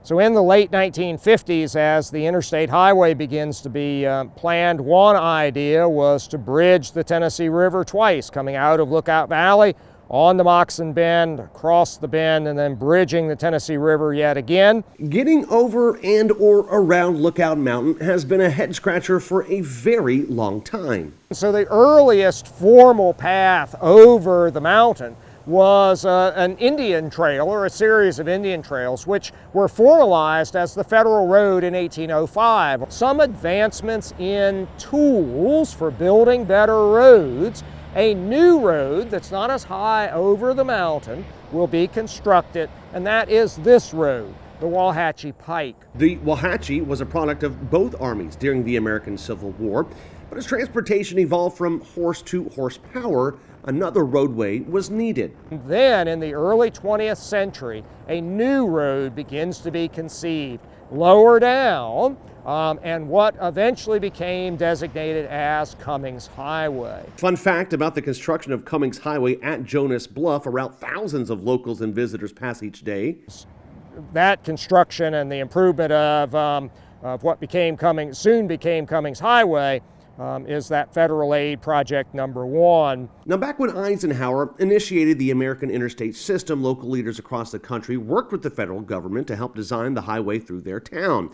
So in the late 1950s, as the interstate highway begins to be planned, one idea was to bridge the Tennessee River twice, coming out of Lookout Valley, on the Moccasin Bend, across the bend, and then bridging the Tennessee River yet again. Getting over and or around Lookout Mountain has been a head scratcher for a very long time. So the earliest formal path over the mountain was an Indian trail, or a series of Indian trails, which were formalized as the federal road in 1805. Some advancements in tools for building better roads. A new road that's not as high over the mountain will be constructed, and that is this road, the Walhatchee Pike. The Walhatchee was a product of both armies during the American Civil War, but as transportation evolved from horse to horsepower, another roadway was needed. Then, in the early 20th century, a new road begins to be conceived lower down, and what eventually became designated as Cummings Highway. Fun fact about the construction of Cummings Highway at Jonas Bluff, a route thousands of locals and visitors pass each day. That construction and the improvement of what soon became Cummings Highway is that federal aid project number one. Now, back when Eisenhower initiated the American interstate system, local leaders across the country worked with the federal government to help design the highway through their town.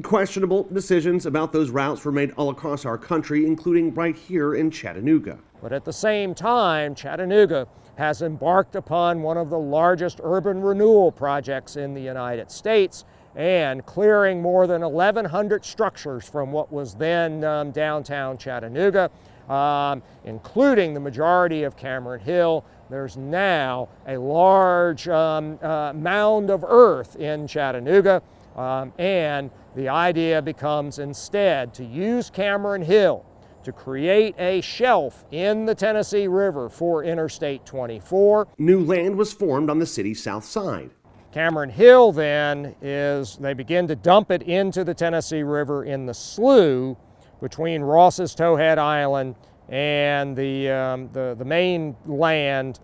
Questionable decisions about those routes were made all across our country, including right here in Chattanooga. But at the same time, Chattanooga has embarked upon one of the largest urban renewal projects in the United States, and clearing more than 1,100 structures from what was then downtown Chattanooga, including the majority of Cameron Hill. There's now a large mound of earth in Chattanooga, and the idea becomes instead to use Cameron Hill to create a shelf in the Tennessee River for Interstate 24. New land was formed on the city's south side. Cameron Hill then they begin to dump it into the Tennessee River in the slough between Ross's Towhead Island and the main land.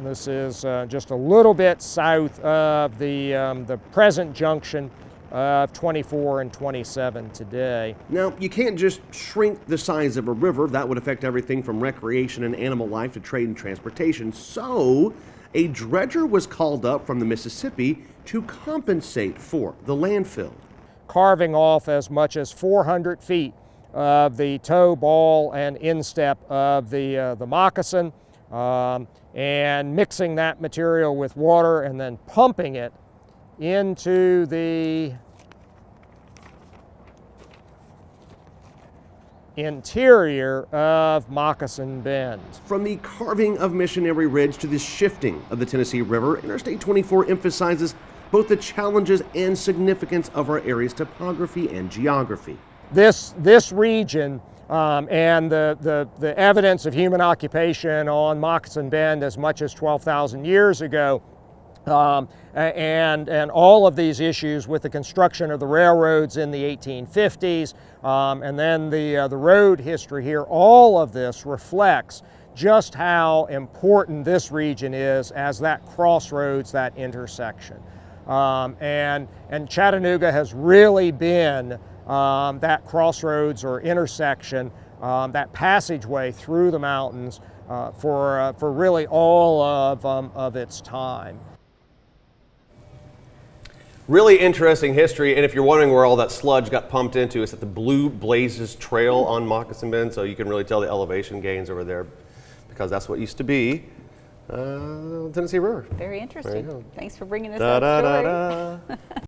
This is just a little bit south of the present junction of 24 and 27 today. Now, you can't just shrink the size of a river. That would affect everything from recreation and animal life to trade and transportation. So a dredger was called up from the Mississippi to compensate for the landfill, carving off as much as 400 feet of the toe, ball, and instep of the moccasin, and mixing that material with water and then pumping it into the interior of Moccasin Bend. From the carving of Missionary Ridge to the shifting of the Tennessee River, Interstate 24 emphasizes both the challenges and significance of our area's topography and geography. This region and the evidence of human occupation on Moccasin Bend as much as 12,000 years ago, and all of these issues with the construction of the railroads in the 1850s, and then the road history here, all of this reflects just how important this region is as that crossroads, that intersection. And Chattanooga has really been that crossroads or intersection, that passageway through the mountains for really all of its time. Really interesting history, and if you're wondering where all that sludge got pumped into, it's at the Blue Blazes Trail on Moccasin Bend, so you can really tell the elevation gains over there because that's what used to be Tennessee River. Very interesting. Thanks for bringing us that story.